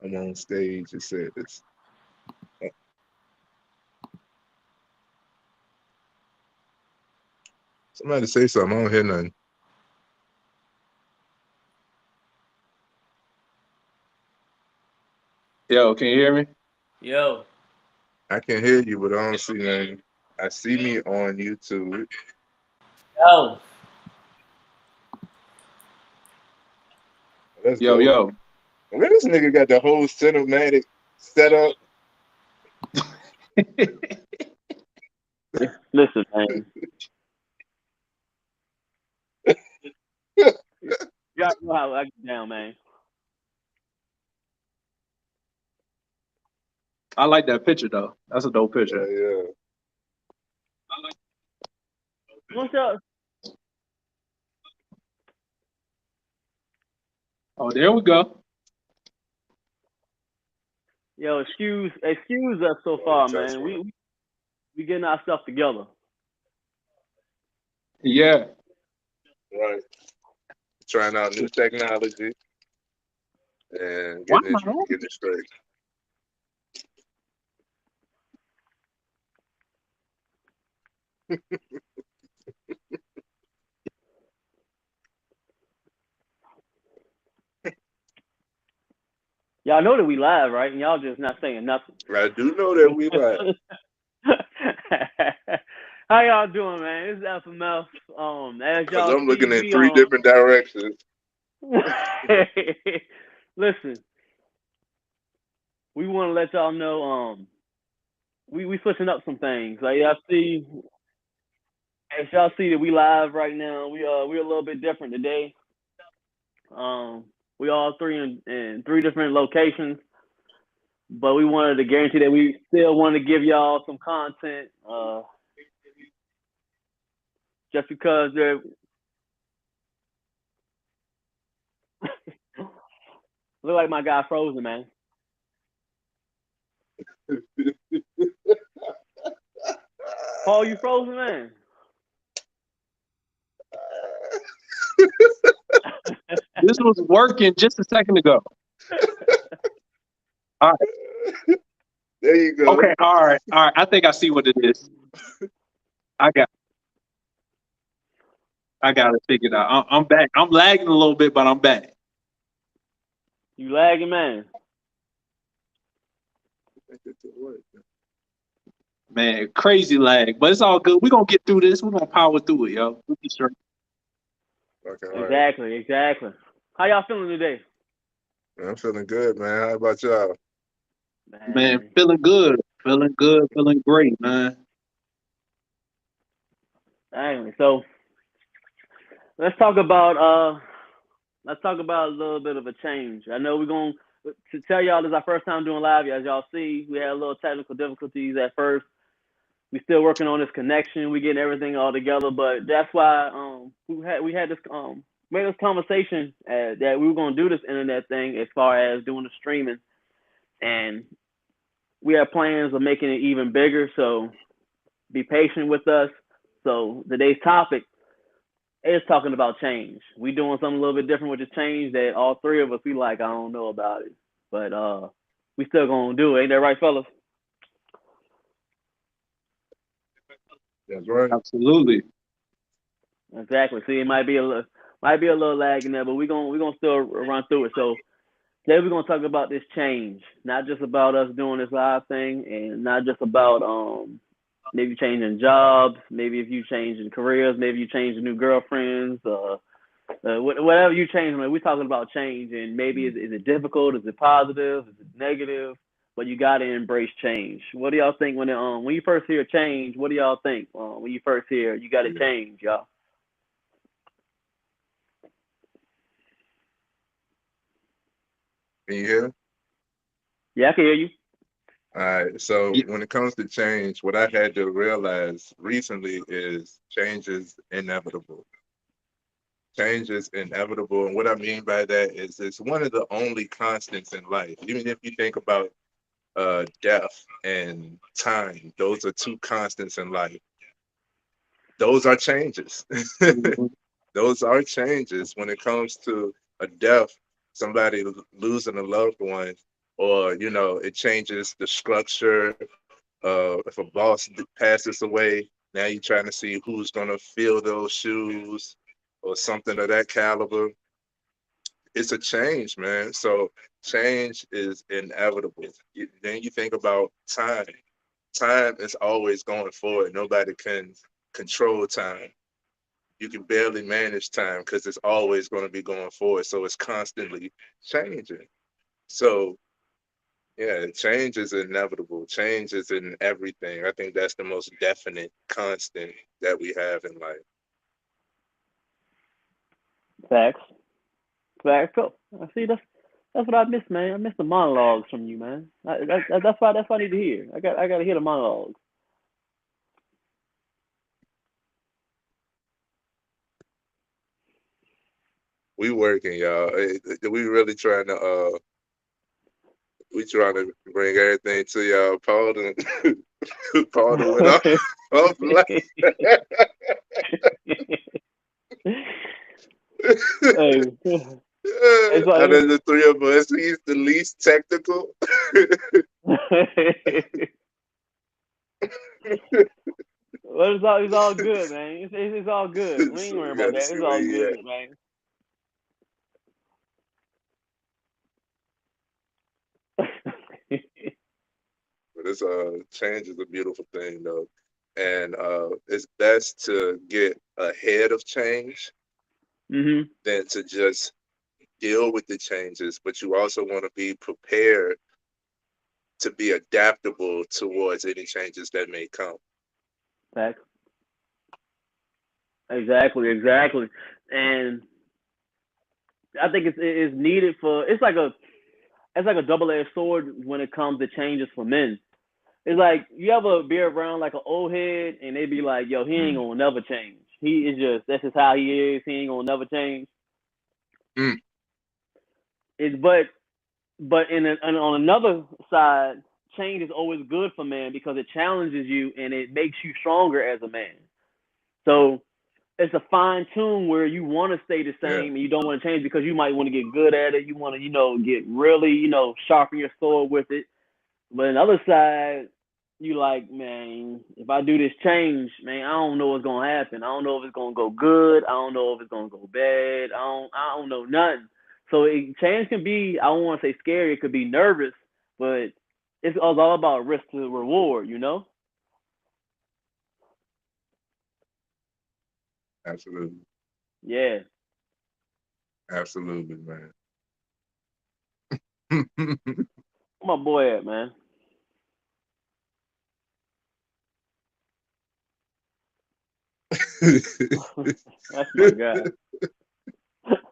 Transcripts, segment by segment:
I'm on stage. It said this. Somebody say something. I don't hear nothing. Yo, can you hear me? Yo, I can hear you, but I don't see nothing. I see me on YouTube. yo, Let's Yo, go. yo. Where this nigga got the whole cinematic setup? listen, man. You already know how I get down, man. I like that picture though. That's a dope picture. Yeah. What's up? Oh, there we go. Yo, excuse us so Oh, far, touch man. one. We getting our stuff together. Yeah. Right. Trying out new technology and Why getting am it I on? getting it straight. Y'all know that we live, right? And y'all just not saying nothing. I do know that we live. How y'all doing, man? This is FMF. As Cause y'all I'm see, looking in we three different directions. listen. We want to let y'all know. We switching up some things. Like y'all see, as y'all see that we live right now. We're a little bit different today. Um, we all three in three different locations, but we wanted to guarantee that we still want to give y'all some content. Just because they're look like my guy Frozen, man. Paul, you frozen, man? This was working just a second ago. All right. There you go. Okay. All right. All right. I think I see what it is. I got. I got it figured out. I'm back. I'm lagging a little bit, but I'm back. You lagging, man? Man, crazy lag, but it's all good. We're gonna get through this. We're gonna power through it, yo. We'll be straight. Okay, all right. Exactly. How y'all feeling today, I'm feeling good, man. How about y'all? Man, man? feeling good. Feeling good. Feeling great, man. Anyway, so let's talk about a little bit of a change. I know we're going to tell y'all this is our first time doing live. As y'all see, we had a little technical difficulties at first. We still working on this connection. We getting everything all together, but that's why we had this made this conversation that we were going to do this internet thing as far as doing the streaming, and we have plans of making it even bigger. So be patient with us. So today's topic is talking about change. We doing something a little bit different with this change that all three of us we like. I don't know about it, but we still gonna do it. Ain't that right, fellas? That's right. Absolutely. Exactly. See, it might be a little lag in there, but we gonna still run through it. So today we're gonna talk about this change, not just about us doing this live thing, and not just about maybe changing jobs, maybe if you changing careers, maybe you changing new girlfriends, whatever you change. We're talking about change, and maybe is it difficult? Is it positive? Is it negative? But you got to embrace change. What do y'all think when you first hear change? What do y'all think when you first hear you got to Yeah. change, y'all? Can you hear? Yeah, I can hear you. All right. So Yeah. when it comes to change, what I had to realize recently is change is inevitable. Change is inevitable. And what I mean by that is it's one of the only constants in life. Even if you think about death and time, those are two constants in life. Those are changes. Mhm. Those are changes when it comes to a death, somebody losing a loved one, or it changes the structure. If a boss passes away, now you're trying to see who's gonna fill those shoes or something of that caliber. It's a change, man. So change is inevitable. Then you think about time. Time is always going forward. Nobody can control time. You can barely manage time because it's always going to be going forward. So it's constantly changing. So yeah, change is inevitable. Change is in everything. I think that's the most definite constant that we have in life. Facts. Facts. So, I see. That's what I miss, man. I miss the monologues from you, man. That's what I need to hear. I got to hear the monologues. We working, y'all. We really trying to we trying to bring everything to y'all. Paul done, Paul done went off Hey, it's out like of the three of us, he's the least technical. well, it's all good, man. It's all good. We ain't So worrying we about gotta that. see It's where all he at. good, man. But it's change is a beautiful thing though. And it's best to get ahead of change Mhm. than to just deal with the changes, but you also want to be prepared to be adaptable towards any changes that may come. Facts. Exactly. And I think it's needed for it's like a double edged sword when it comes to changes for men. It's like you ever be around like an old head and they be like, "Yo, he ain't Mm. gonna never change. He is just that's just how he is. He ain't gonna never change." Mm. It's but and on another side, change is always good for man because it challenges you and it makes you stronger as a man. So it's a fine tune where you want to stay the Yeah, same and you don't want to change because you might want to get good at it. You want to get really sharpen your sword with it. But on the other side, you like, man, if I do this change, man, I don't know what's gonna happen. I don't know if it's gonna go good. I don't know if it's gonna go bad. I don't know nothing. So change can be, I don't want to say scary. It could be nervous, but it's all about risk to reward. absolutely. Yeah. Absolutely, man. Where my boy at, man? That's my guy.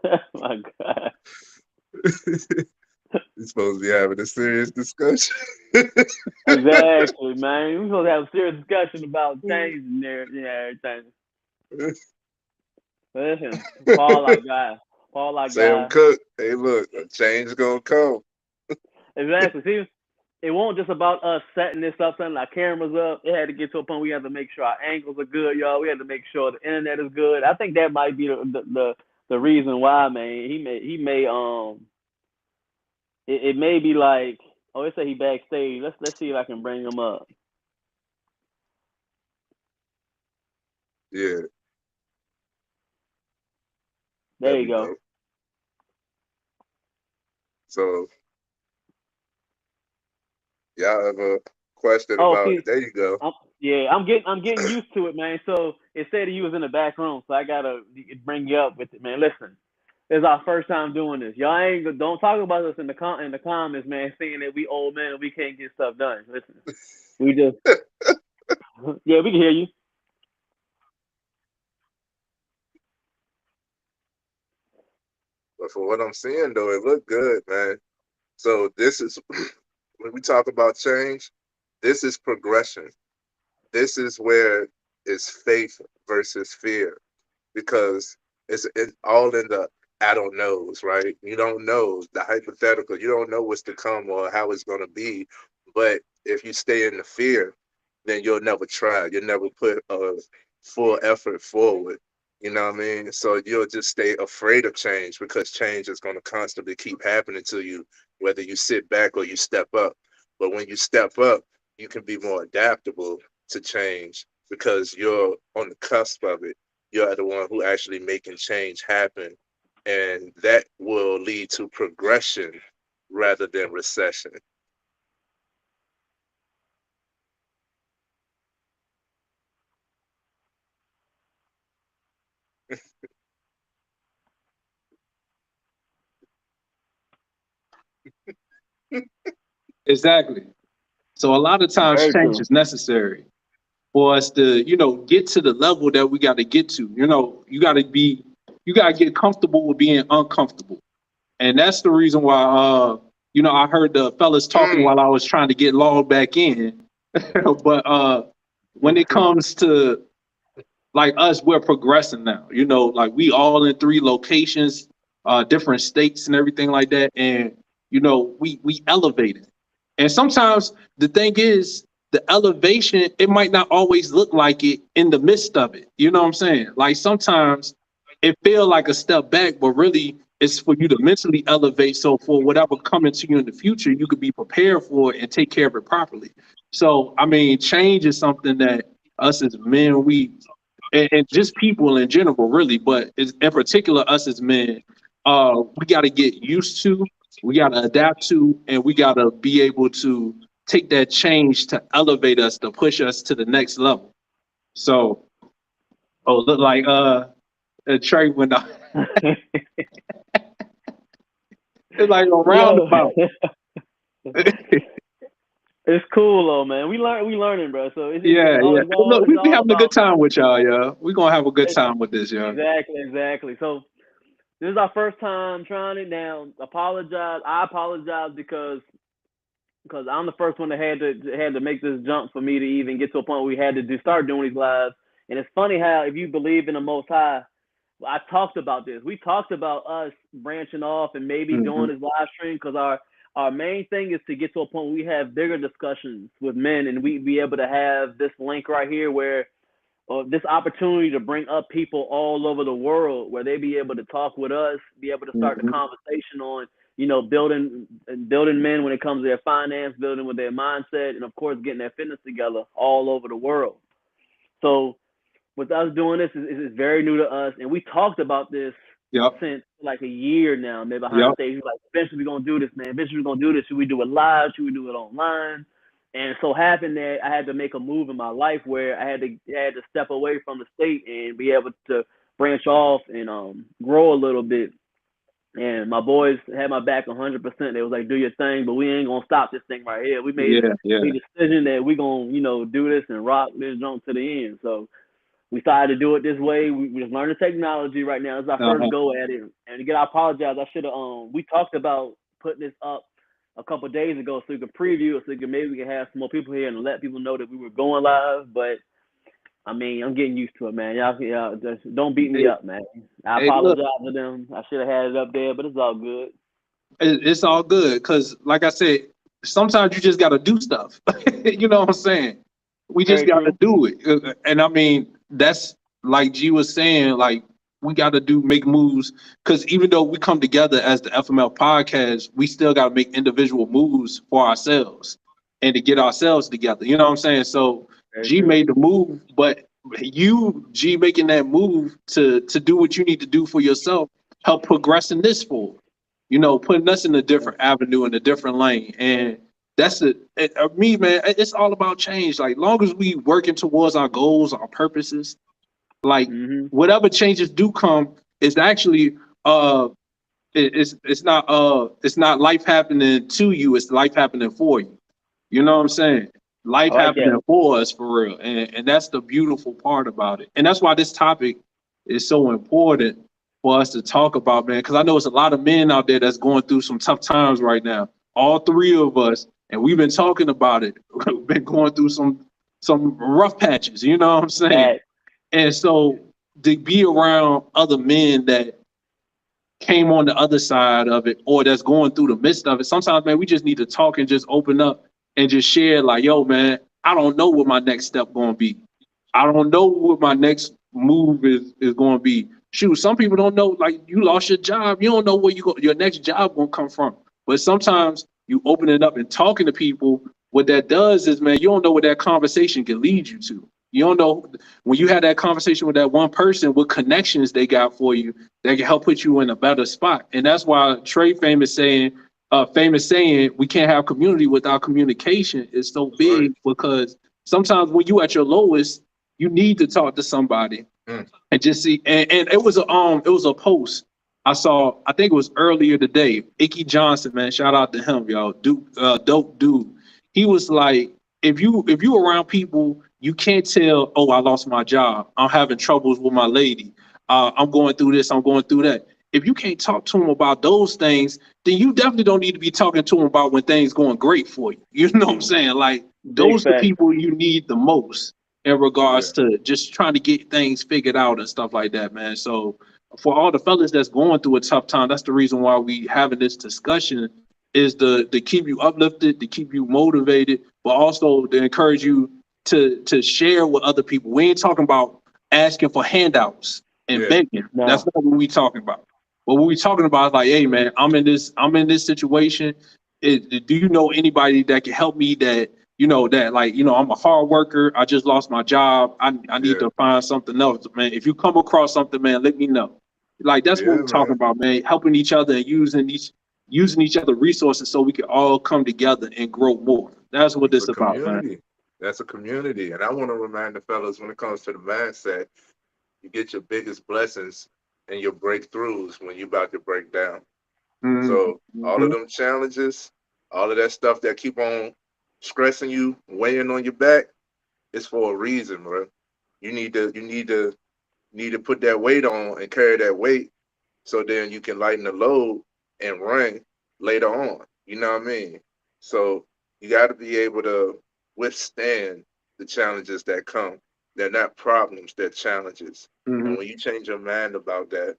That's my guy. You're supposed to be having a serious discussion. Exactly, man. We're supposed to have a serious discussion about change and everything. Listen, Paul, our guy. Paul, our Sam guy. Cooke, hey, look, a change gonna come. Exactly. See, it won't just about us setting this up, setting our cameras up. It had to get to a point we had to make sure our angles are good, y'all. We had to make sure the internet is good. I think that might be the reason why, man. It may be like, oh, they say he backstage. Let's see if I can bring him up. Yeah, there There you we go. go. So y'all have a question Oh, about? see, There you go. yeah, I'm getting used to it, man. So it said he was in the back room, so I gotta bring you up with it, man. Listen, it's our first time doing this. Y'all ain't don't talk about us in the comments, man. Saying that we old men and we can't get stuff done. Listen, we just yeah, we can hear you. But for what I'm seeing though, it looked good, man. So this is when we talk about change, this is progression. This is where it's faith versus fear because it's all in the I don't knows, right? You don't know the hypothetical. You don't know what's to come or how it's going to be. But if you stay in the fear, then you'll never try. You'll never put a full effort forward. You know what I mean? So you'll just stay afraid of change because change is going to constantly keep happening to you whether you sit back or you step up. But when you step up, you can be more adaptable to change because you're on the cusp of it. You're the one who actually making change happen. And that will lead to progression rather than recession. Exactly. So a lot of times Very change true. is necessary for us to, get to the level that we got to get to. You got to get comfortable with being uncomfortable. And that's the reason why, I heard the fellas talking Mm. while I was trying to get logged back in. But when it comes to like us, we're progressing now. Like we all in 3 locations, different states and everything like that. And, we elevated. And sometimes the thing is, the elevation, it might not always look like it in the midst of it. You know what I'm saying? Like sometimes it feel like a step back, but really it's for you to mentally elevate. So for whatever coming to you in the future, you could be prepared for it and take care of it properly. So I mean, change is something that us as men, and just people in general, really, but in particular us as men, we got to get used to, we got to adapt to, and we got to be able to take that change to elevate us, to push us to the next level. So, look like Trey went out. It's like a Yo, roundabout. it's cool though, man. We learning, bro. So Yeah, yeah. Look, it's we all having a good about time with y'all, yeah. We gonna have a good it's, time with this, yeah. exactly. So this is our first time trying it now. I apologize because I'm the first one that had to make this jump for me to even get to a point where we had to start doing these lives. And it's funny how if you believe in the Most High, I talked about this. We talked about us branching off and maybe Hmm. doing this live stream because our main thing is to get to a point where we have bigger discussions with men and we be able to have this link right here where this opportunity to bring up people all over the world where they be able to talk with us, be able to start the Hmm. conversation on, building men when it comes to their finance, building with their mindset, and of course getting their fitness together all over the world. So with us doing this is very new to us, and we talked about this Yep, since like a year now, maybe behind the yep. stage. We're like, eventually we're gonna do this, man. Eventually we're gonna do this. Should we do it live? Should we do it online? And so happened that I had to make a move in my life where I had to step away from the state and be able to branch off and grow a little bit. And my boys had my back 100%. They was like, "Do your thing, but we ain't gonna stop this thing right here." We made Yeah, yeah. the decision that we gonna do this and rock this jump to the end. So we decided to do it this way. We just learning technology right now. This is our first Uh-huh. go at it. And again, I apologize. I should have we talked about putting this up a couple of days ago so we could preview it, so maybe we can have some more people here and let people know that we were going live. But I mean, I'm getting used to it, man. Y'all just don't beat me Hey, up, man. I hey, look. apologize to them. I should have had it up there, but it's all good. It's all good because, like I said, sometimes you just got to do stuff. You know what I'm saying? We just Very got to true. do it. And I mean, that's like G was saying, like, we got to make moves because even though we come together as the FML podcast, we still got to make individual moves for ourselves and to get ourselves together. You know what I'm saying? So Very G true. made the move, but you, G, making that move to do what you need to do for yourself, help progressing this forward, putting us in a different avenue, in a different lane. And that's me, man, it's all about change. Like, long as we working towards our goals, our purposes, like Mhm. whatever changes do come, it's actually it's not life happening to you, it's life happening for you. You know what I'm saying? I Life like that. happening for us for real. And that's the beautiful part about it. And that's why this topic is so important for us to talk about, man. Because I know it's a lot of men out there that's going through some tough times right now. All 3 of us, and we've been talking about it. We've been going through some rough patches, you know what I'm saying? That And so to be around other men that came on the other side of it or that's going through the midst of it, sometimes, man, we just need to talk and just open up and just share, like, yo, man, I don't know what my next step going to be. I don't know what my next move is going to be. Shoot, some people don't know, like, you lost your job. You don't know where your next job going to come from. But sometimes you open it up and talking to people, what that does is, man, you don't know what that conversation can lead you to. You don't know when you had that conversation with that one person, what connections they got for you that can help put you in a better spot. And that's why Trey famous saying, we can't have community without communication is so big, Right. because sometimes when you at your lowest, you need to talk to somebody and just see. And it was a post I saw. I think it was earlier today. Icky Johnson, man, shout out to him, y'all. Dope dude. He was like, if you around people, you can't tell, oh, I lost my job, I'm having troubles with my lady, I'm going through this, I'm going through that. If you can't talk to them about those things, then you definitely don't need to be talking to them about when things going great for you. You know what I'm saying? Like, those are the fact. people you need the most in regards Yeah. to just trying to get things figured out and stuff like that, man. So for all the fellas that's going through a tough time, that's the reason why we having this discussion, is to keep you uplifted, to keep you motivated, but also to encourage you to share with other people. We ain't talking about asking for handouts and Yeah. begging. No. That's not what we talking about. But what we talking about is like, hey man, I'm in this situation. Do you know anybody that can help me, that I'm a hard worker, I just lost my job, I need Yeah. to find something else, man. If you come across something, man, let me know. Like, that's what Yeah, we're talking man. about, man. Helping each other and using each other resources so we can all come together and grow more. That's what It's this a about, man. community. That's a community. And I want to remind the fellas, when it comes to the mindset, you get your biggest blessings and your breakthroughs when you're about to break down. So all of Mhm. them challenges, all of that stuff that keep on stressing you, weighing on your back, it's for a reason, bro. You need to put that weight on and carry that weight, so then you can lighten the load and run later on. You know what I mean? So you got to be able to withstand the challenges that come. They're not problems, they're challenges. And Mhm. when you change your mind about that,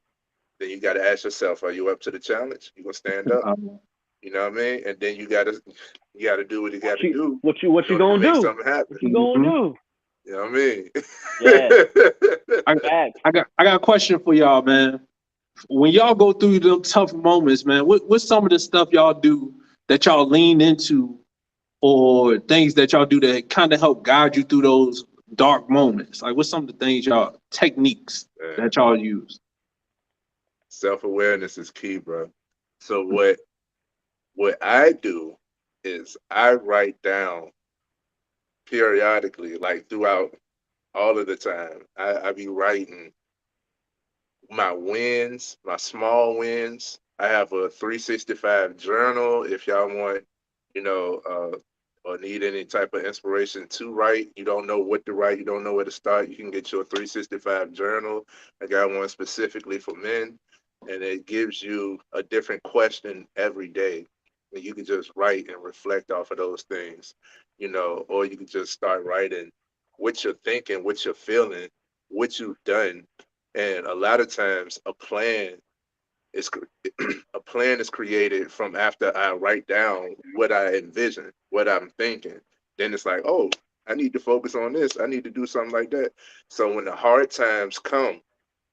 then you got to ask yourself, are you up to the challenge? You gonna stand up? You know what I mean? And then you gotta do what you gotta do What in you order to gonna make do? something happen. What you gonna Mhm. do? You know what I mean? Yeah, I, facts. I got a question for y'all, man. When y'all go through them tough moments, man, what's some of the stuff y'all do that y'all lean into, or things that y'all do that kind of help guide you through those dark moments? Like, what's some of the things techniques Man, that y'all use? self-awareness is key, bro. So what I do is I write down periodically, like throughout all of the time. I be writing my wins, my small wins. I have a 365 journal. If y'all want, you know, or need any type of inspiration to write, you don't know what to write, you don't know where to start, you can get your 365 journal. I got one specifically for men, and it gives you a different question every day. And you can just write and reflect off of those things, or you can just start writing what you're thinking, what you're feeling, what you've done. And a lot of times is a plan is created from after I write down what I envision, what I'm thinking. Then it's like, oh, I need to focus on this. I need to do something like that. So when the hard times come,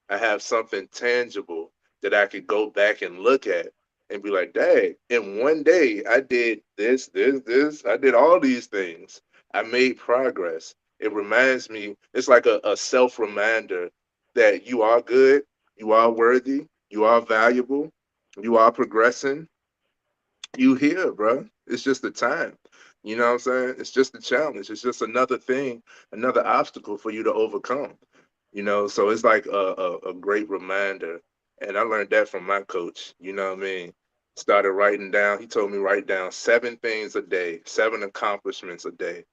I have something tangible that I could go back and look at and be like, dang, in one day I did this, I did all these things. I made progress. It reminds me, it's like a self reminder that you are good, you are worthy, you are valuable, you are progressing, you here, bro. It's just the time. You know what I'm saying? It's just a challenge. It's just another thing, another obstacle for you to overcome. So it's like a great reminder. And I learned that from my coach. You know what I mean? Started writing down. He told me write down 7 things a day, 7 accomplishments a day.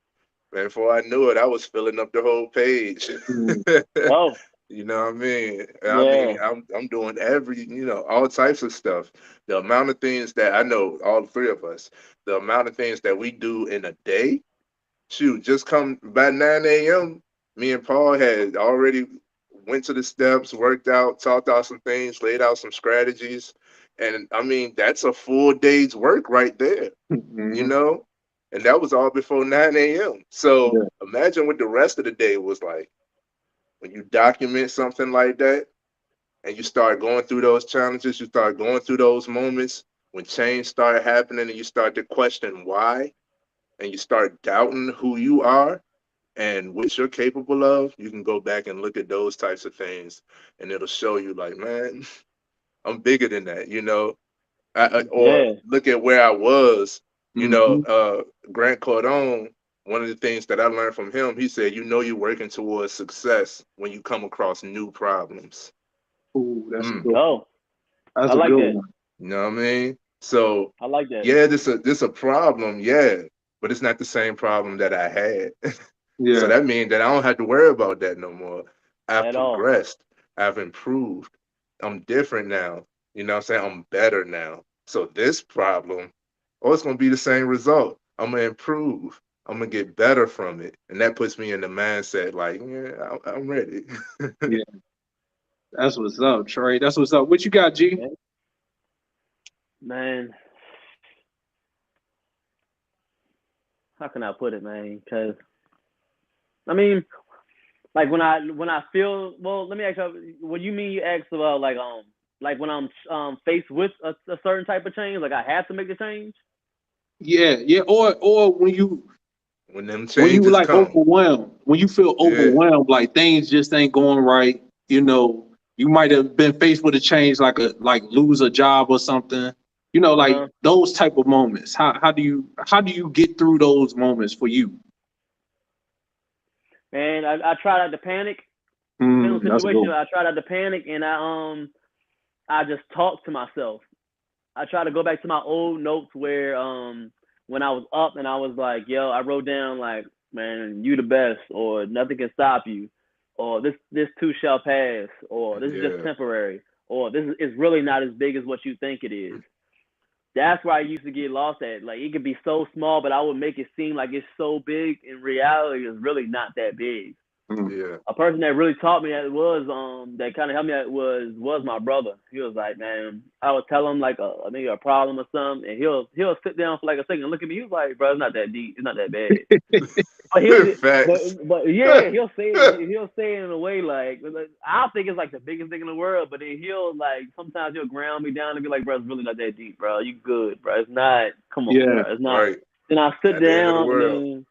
Man, before I knew it, I was filling up the whole page. Mhm. Oh, You know what I mean? I yeah. mean, I'm doing all types of stuff. The amount of things that I know, all three of us, the amount of things that we do in a day, shoot, just come by 9 a.m. Me and Paul had already went to the steps, worked out, talked out some things, laid out some strategies. And I mean, that's a full day's work right there, you Mhm. know? And that was all before 9 a.m. So Yeah. imagine what the rest of the day was like. When you document something like that and you start going through those challenges, you start going through those moments, when change started happening and you start to question why, and you start doubting who you are and what you're capable of, you can go back and look at those types of things, and it'll show you like, man, I'm bigger than that, you know. Or Yeah. look at where I was, you know. Mhm. Grant Cardone, one of the things that I learned from him, he said, you know, you're working towards success when you come across new problems. Ooh, that's a Mm, good. Oh, I That's a like good that. one. you know what I mean? So I like that. yeah, this a problem, yeah, but it's not the same problem that I had. So Yeah. that means that I don't have to worry about that no more. I've At all. progressed. I've improved. I'm different now. You know what I'm saying? I'm better now. So this problem, oh, it's gonna be the same result. I'm gonna improve. I'm gonna get better from it, and that puts me in the mindset like, yeah, I'm ready. Yeah. That's what's up, Trey. That's what's up. What you got, G? Yeah. Man, how can I put it, man? Because I mean, like when I feel, well, let me ask you, what you mean you asked about like when I'm faced with a certain type of change, like I have to make the change. Yeah, yeah. Or When them when you changes like come, overwhelmed, when you feel yeah, overwhelmed, like things just ain't going right. You know, you might have been faced with a change, like lose a job or something. You know, like Uh-huh. those type of moments. How do you get through those moments for you? And I try not to panic. Depending on the That's a good situation, one. I try not to panic, and I just talk to myself. I try to go back to my old notes where when I was up and I was like, yo, I wrote down like, man, you the best, or nothing can stop you, or this too shall pass, or this is just yeah, temporary, or this is really not as big as what you think it is. That's where I used to get lost at. Like it could be so small, but I would make it seem like it's so big. In reality, it's really not that big. Mm. yeah, A person that really taught me that was that kind of helped me out was my brother. He was like, man, I would tell him like maybe a problem or something, and he'll sit down for like a second and look at me. He was like, bro, it's not that deep, it's not that bad. But facts. but yeah, he'll say it in a way like I don't think it's like the biggest thing in the world, but then he'll like sometimes he'll ground me down and be like, bro, it's really not that deep, bro. You good, bro? It's not. Come on, Yeah, bro. It's not. Right. Then I sit At the end of the down and world. then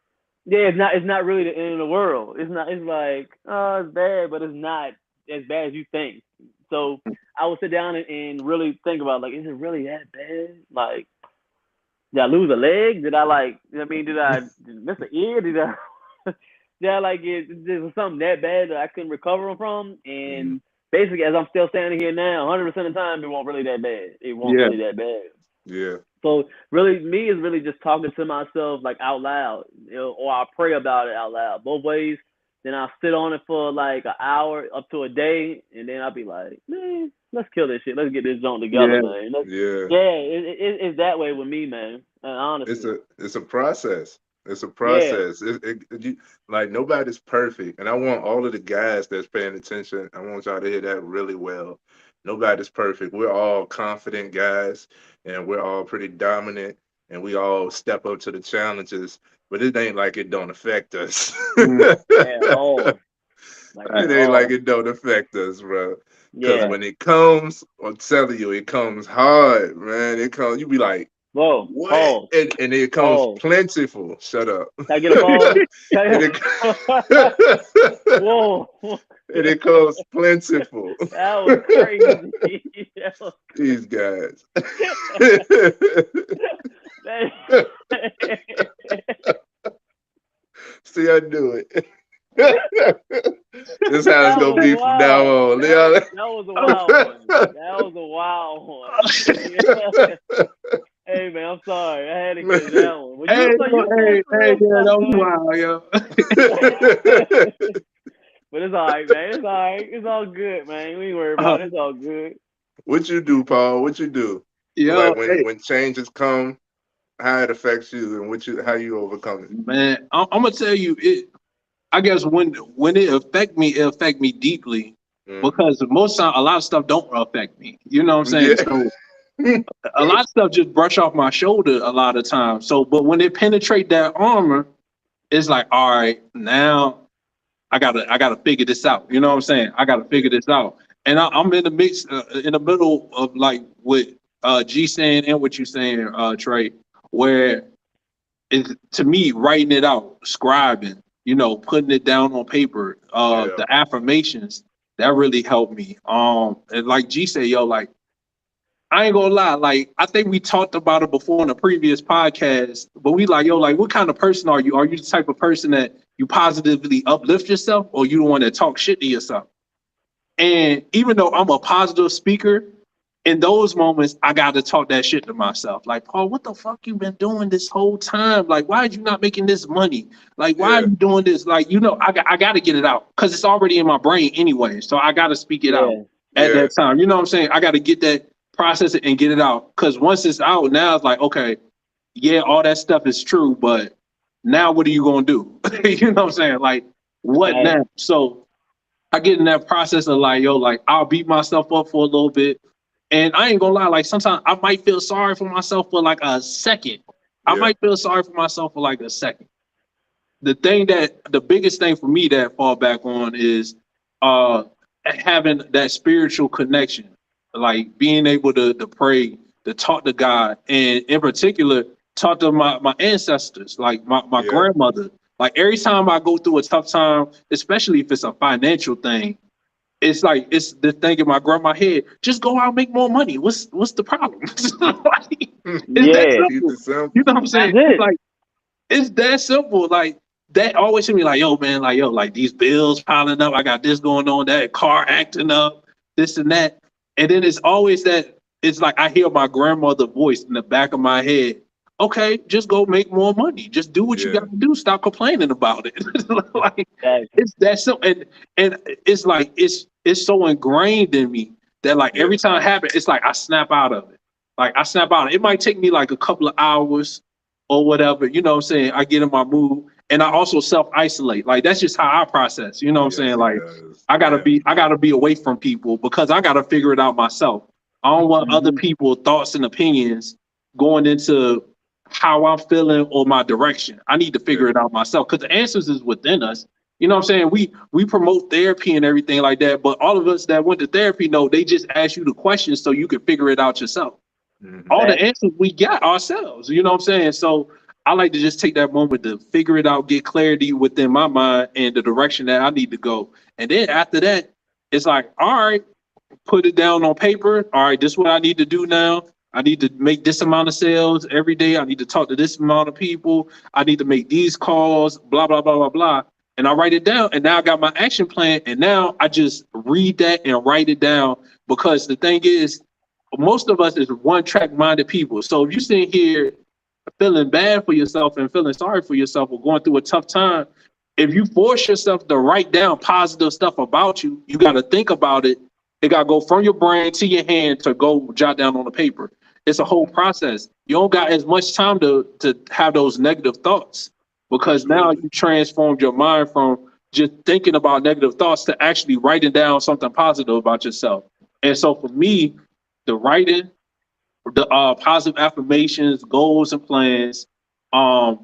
yeah, it's not really the end of the world. It's not. It's like oh, it's bad, but it's not as bad as you think. So I would sit down and really think about like, is it really that bad? Like, did I lose a leg? Did I like? I mean, did I miss an ear? Did I? Did I like it? There was something that bad that I couldn't recover from? Mhm. And basically, as I'm still standing here now, 100% of the time, it won't really that bad. It won't yeah, really that bad. Yeah. So really, me is really just talking to myself like out loud, or I pray about it out loud, both ways. Then I'll sit on it for like an hour up to a day, and then I'll be like, man, let's kill this shit. Let's get this joint together, yeah, man. Yeah. Yeah, it's that way with me, man. It's Honestly, a process. It's a yeah, process. Like nobody's perfect, and I want all of the guys that's paying attention. I want y'all to hear that really well. Nobody's perfect. We're all confident guys, and we're all pretty dominant, and we all step up to the challenges. But it ain't like it don't affect us. mm, at all, like uh, at It ain't like all. it don't affect us, bro. Because Yeah. uh, when it comes, I'm telling you, it comes hard, man. It comes. You be like. Whoa, What? pause, And it comes pause. plentiful. Shut up. Can I get a pause? and it Whoa, and it comes plentiful. that was crazy. That was These guys. that, See, I do it. This is how it's that gonna was be from now wild. on. That was a wild one. That was a wild one. Hey man, I'm sorry. I had to catch that one. But hey, you yo, was doing some hey, real yeah, stuff, that was man. wild, yo. But it's all right, man. It's all right. It's all good, man. We ain't worry about it. It's all good. What you do, Paul? What you do? Yo, Like when hey, changes come, how it affects you and how you overcome it. man, I'm gonna tell you it. I guess when it affect me deeply Mm. because most time a lot of stuff don't affect me. You know what I'm saying? Yeah. So a lot of stuff just brush off my shoulder a lot of times. So, but when it penetrate that armor, it's like, all right, now I gotta figure this out. You know what I'm saying? I gotta figure this out. And I'm in the mix, in the middle of like with G saying and what you saying, Trey, where to me, writing it out, scribing, putting it down on paper, Yeah. the affirmations, that really helped me. And like G said, yo, like, I ain't gonna lie, like, I think we talked about it before in a previous podcast, but we like, yo, like, what kind of person are you? Are you the type of person that you positively uplift yourself, or you the one that talk shit to yourself? And even though I'm a positive speaker, in those moments, I got to talk that shit to myself. Like, Paul, what the fuck you been doing this whole time? Like, why are you not making this money? Like, why are Yeah. you doing this? Like, I got to get it out because it's already in my brain anyway. So I got to speak it out at Yeah. that time. You know what I'm saying? I got to get that, process it and get it out. Because once it's out, now it's like, okay, yeah, all that stuff is true, but now what are you going to do? You know what I'm saying? Like, what Right. now? So I get in that process of like, yo, like, I'll beat myself up for a little bit. And I ain't gonna lie, like, sometimes I might feel sorry for myself for like a second. I Yeah. might feel sorry for myself for like a second. The biggest thing for me that I fall back on is having that spiritual connection, like being able to pray, to talk to God, and in particular, talk to my ancestors, like my Yeah. grandmother. Like every time I go through a tough time, especially if it's a financial thing, it's like it's the thing in my grandma's head. Just go out and make more money. What's the problem? Like, it's that Yeah. Keep simple. it simple. You know what I'm saying? That's it. It's like it's that simple. Like that always hit me like, yo, man, like yo, like these bills piling up. I got this going on, that car acting up, this and that. And then it's always that it's like I hear my grandmother's voice in the back of my head. Okay, just go make more money. Just do what you Yeah. got to do. Stop complaining about it. Like Exactly. it's that simple, and it's like it's so ingrained in me that like Yeah. every time it happens, it's like I snap out of it. Like I snap out. It might take me like a couple of hours or whatever. You know what I'm saying? I get in my mood, and I also self isolate. Like that's just how I process. You know what I'm Yes, saying? it Like does. I gotta Yeah. be away from people because I gotta figure it out myself. I don't want other Mhm. people's thoughts and opinions going into how I'm feeling or my direction. I need to figure Yeah. it out myself because the answers is within us. You know what I'm saying? We promote therapy and everything like that, but all of us that went to therapy know they just ask you the questions so you can figure it out yourself. Mhm. All the Facts. answers we got ourselves. You know what I'm saying? So I like to just take that moment to figure it out, get clarity within my mind and the direction that I need to go. And then after that, it's like, all right, put it down on paper. All right, this is what I need to do now. I need to make this amount of sales every day. I need to talk to this amount of people. I need to make these calls, blah, blah, blah, blah, blah. And I write it down. And now I got my action plan. And now I just read that and write it down because the thing is, most of us is one track minded people. So if you're sitting here feeling bad for yourself and feeling sorry for yourself or going through a tough time, if you force yourself to write down positive stuff about you, you got to think about it. It got to go from your brain to your hand to go jot down on the paper. It's a whole process. You don't got as much time to have those negative thoughts because now Absolutely. you transformed your mind from just thinking about negative thoughts to actually writing down something positive about yourself. And so for me, the writing, the positive affirmations, goals and plans,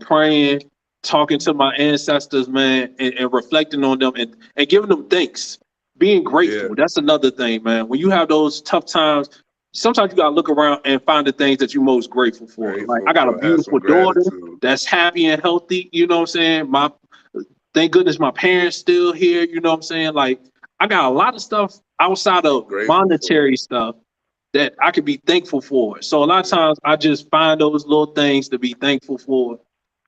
praying, talking to my ancestors, man, and reflecting on them and giving them thanks, being grateful. Yeah. That's another thing, man. When you have those tough times, sometimes you gotta look around and find the things that you're most grateful for. Like I Grateful got a for. Have some beautiful daughter gratitude. that's happy and healthy, you know what I'm saying? Thank goodness my parents still here, you know what I'm saying? Like I got a lot of stuff outside of Grateful for. monetary stuff that I could be thankful for. So a lot of Yeah. times I just find those little things to be thankful for.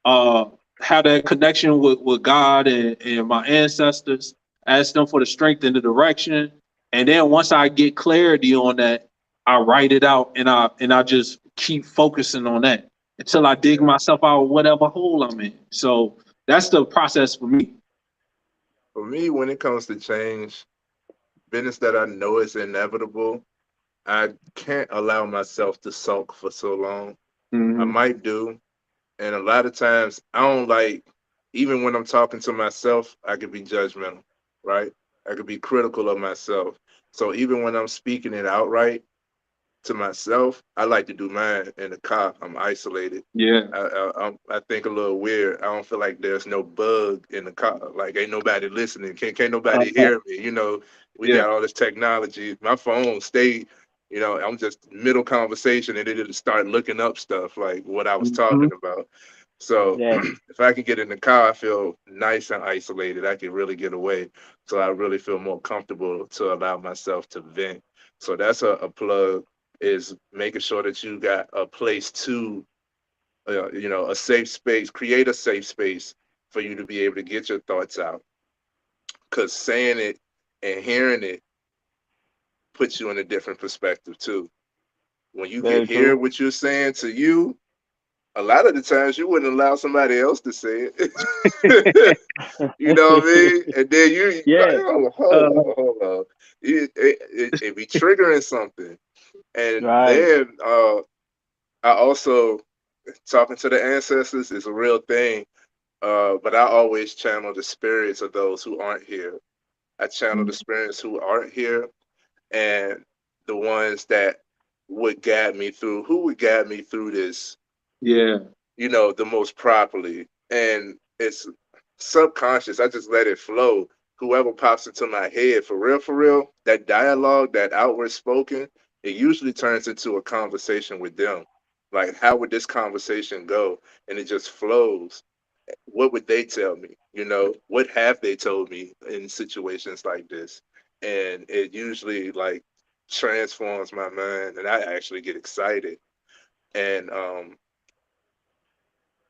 Uh, have that connection with God and my ancestors, ask them for the strength and the direction. And then once I get clarity on that, I write it out and I just keep focusing on that until I dig Yeah. myself out of whatever hole I'm in. So that's the process for me. For me, when it comes to change, business that I know is inevitable, I can't allow myself to sulk for so long. I Mhm. might do. And a lot of times I don't like, even when I'm talking to myself, I could be judgmental, right? I could be critical of myself. So even when I'm speaking it outright to myself, I like to do mine in the car. I'm isolated. Yeah. I think a little weird. I don't feel like there's no bug in the car. Like ain't nobody listening. Can't nobody hear me. You know, we Yeah. got all this technology. My phone stay, You know, I'm just middle conversation and it'll start looking up stuff like what I was Mhm. talking about. So Yeah. if I can get in the car, I feel nice and isolated. I can really get away. So I really feel more comfortable to allow myself to vent. So that's a plug, is making sure that you got a place to, you know, a safe space, create a safe space for you to be able to get your thoughts out. Because saying it and hearing it puts you in a different perspective too. When you can Very hear true. what you're saying to you, a lot of the times you wouldn't allow somebody else to say it. You know what I mean? And then you like, Yeah. oh, Uh, hold on. It be triggering something. And Right. then I also, talking to the ancestors is a real thing. But I always channel the spirits of those who aren't here. I channel the spirits who aren't here, and the ones that would guide me through, who would guide me through this, yeah. you know, the most properly. And it's subconscious. I just let it flow. Whoever pops into my head, for real, that dialogue, that outward spoken, it usually turns into a conversation with them. Like, how would this conversation go? And it just flows. What would they tell me? You know, what have they told me in situations like this? And it usually like transforms my mind, and I actually get excited. And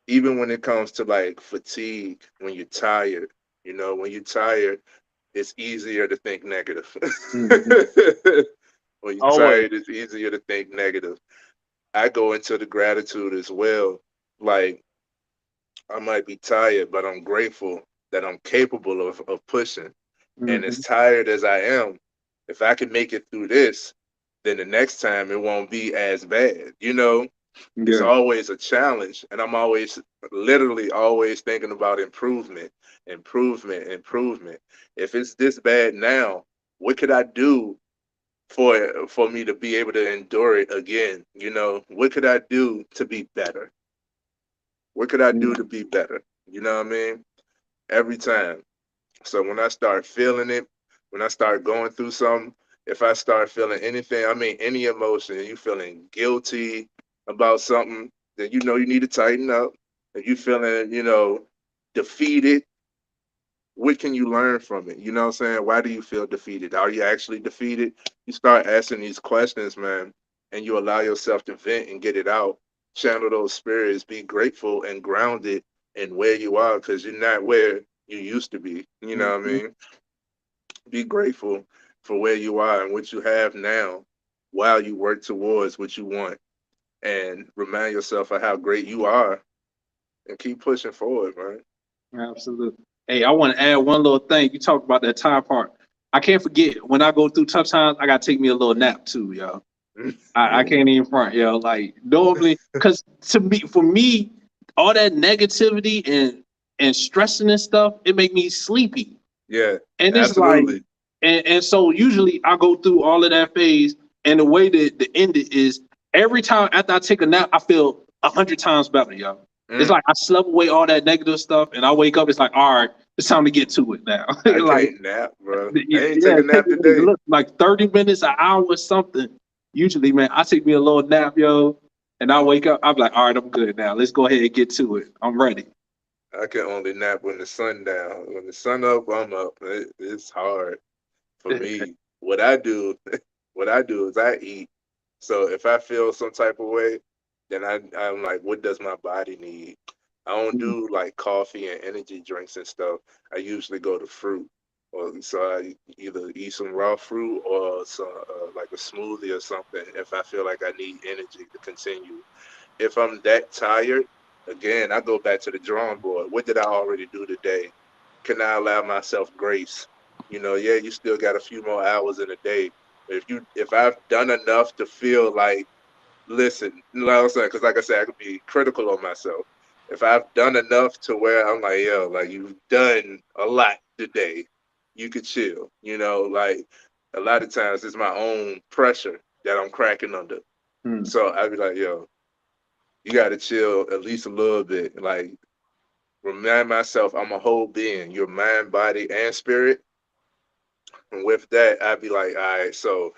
even when it comes to like fatigue, when you're tired, you know, when you're tired, it's easier to think negative. Mhm. When you're Always. tired, it's easier to think negative. I go into the gratitude as well. Like, I might be tired, but I'm grateful that I'm capable of pushing. And as Mhm. tired as I am, if I can make it through this, then the next time it won't be as bad. You know, it's Yeah. always a challenge. And I'm always, literally always thinking about improvement, improvement. If it's this bad now, what could I do for me to be able to endure it again? You know, what could I do to be better? What could I do Yeah. to be better? You know what I mean? Every time. So when I start feeling it, when I start going through something, if I start feeling anything, I mean any emotion, and you feeling guilty about something, then you know you need to tighten up. If you feeling, you know, defeated, what can you learn from it? You know what I'm saying? Why do you feel defeated? Are you actually defeated? You start asking these questions, man, and you allow yourself to vent and get it out. Channel those spirits, be grateful and grounded in where you are, because you're not where you used to be. You know what I Mhm. mean? Be grateful for where you are and what you have now while you work towards what you want. And remind yourself of how great you are and keep pushing forward, man. Absolutely. Hey, I want to add one little thing. You talked about that time part. I can't forget when I go through tough times, I gotta take me a little nap too, y'all. I can't even front, yo. Like normally, because to me, for me, all that negativity and stressing and stuff, it make me sleepy. Yeah, And it's like, absolutely. and so usually I go through all of that phase, and the way that the end it is every time after I take a nap, I feel 100 times better, yo. It's Mm. like I slept away all that negative stuff, and I wake up. It's like, all right, it's time to get to it now. I Like, can't nap, bro. I yeah, ain't take a take nap me like, today. look, like 30 minutes, an hour, or something. Usually, man, I take me a little nap, yo, and I wake up. I'm like, all right, I'm good now. Let's go ahead and get to it. I'm ready. I can only nap when the sun down. When the sun up, I'm up. It's hard for me. What I do, what I do is I eat. So if I feel some type of way, then I'm like, what does my body need? I don't do like coffee and energy drinks and stuff. I usually go to fruit. Or so I either eat some raw fruit or some like a smoothie or something if I feel like I need energy to continue. If I'm that tired, again, I go back to the drawing board. What did I already do today? Can I allow myself grace? You know, yeah, you still got a few more hours in a day. If I've done enough to feel like, listen, you know what I'm saying? Because like I said, I could be critical on myself. If I've done enough to where I'm like, yo, like you've done a lot today, you could chill. You know, like a lot of times it's my own pressure that I'm cracking under. Mm. So I'd be like, yo, you got to chill at least a little bit. Like, remind myself I'm a whole being, your mind, body, and spirit. And with that, I'd be like, all right, so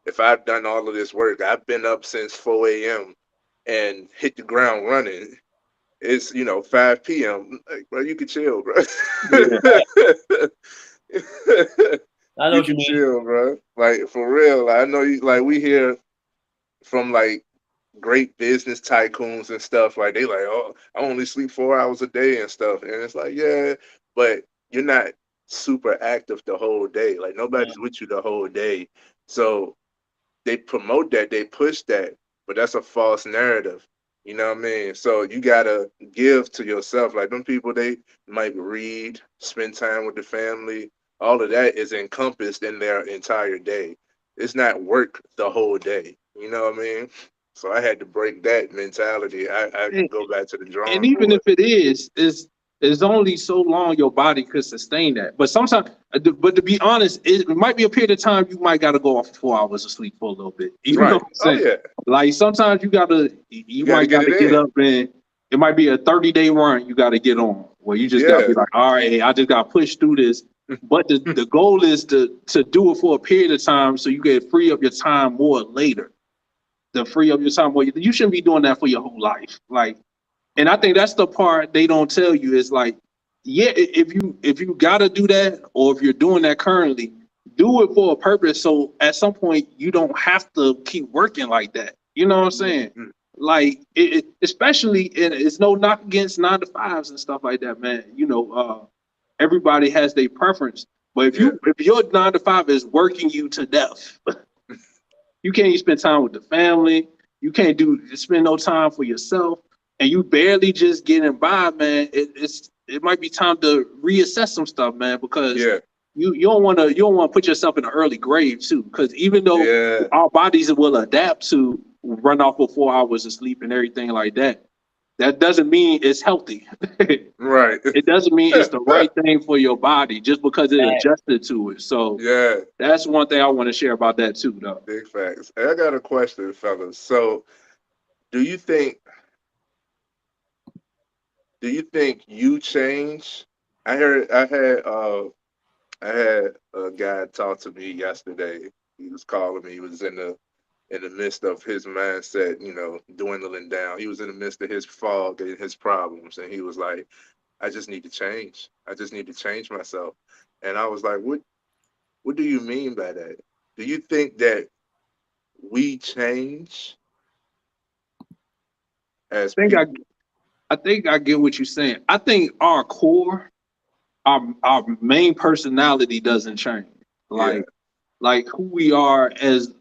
if I've done all of this work, I've been up since 4 a.m. and hit the ground running. It's 5 p.m. Like, bro, you can chill, bro. I know You what you can mean. chill, bro. Like for real. I know you. Like we hear from like great business tycoons and stuff. Like they like, oh, I only sleep 4 hours a day and stuff. And it's like, yeah, but you're not super active the whole day. Like nobody's with you the whole day. So they promote that, they push that, but that's a false narrative. You know what I mean? So you gotta give to yourself. Like them people, they might read, spend time with the family. All of that is encompassed in their entire day. It's not work the whole day. You know what I mean? So I had to break that mentality. I And, go back to the and drawing even board. if it is only so long your body could sustain that. But sometimes, but to be honest, it might be a period of time you might got to go off for 4 hours of sleep for a little bit. You know Right. what I'm Oh saying? yeah. Like sometimes you gotta might get got to it get in. up, and it might be a 30-day run you got to get on where you just got to Yeah. be like, all right, hey, I just got to push through this. But the goal is to do it for a period of time so you can free up your time more later. To free up your time more. You shouldn't be doing that for your whole life. Like, and I think that's the part they don't tell you is like, yeah, if you gotta do that, or if you're doing that currently, do it for a purpose. So at some point you don't have to keep working like that. You know what I'm saying? Mhm. Like especially, and it's no knock against 9 to 5s and stuff like that, man. Everybody has their preference. But Yeah. if your 9 to 5 is working you to death, you can't even spend time with the family. You can't spend no time for yourself, and you barely just getting by, man. It might be time to reassess some stuff, man, because Yeah. you don't want to put yourself in an early grave too. Because even though Yeah. our bodies will adapt to run off of 4 hours of sleep and everything like that, that doesn't mean it's healthy. Right. It doesn't mean it's the right thing for your body just because it Facts. adjusted to it. So Yeah. that's one thing I want to share about that too, though. Big facts. Hey, I got a question, fellas. So, do you think you change? I had a guy talk to me yesterday. He was calling me. He was in the midst of his mindset, dwindling down. He was in the midst of his fog and his problems, and he was like, "I just need to change. I just need to change myself." And I was like, "What do you mean by that? Do you think that we change as I think I people?" I think I get what you're saying. I think our core, our main personality doesn't change. Yeah. Like who we are as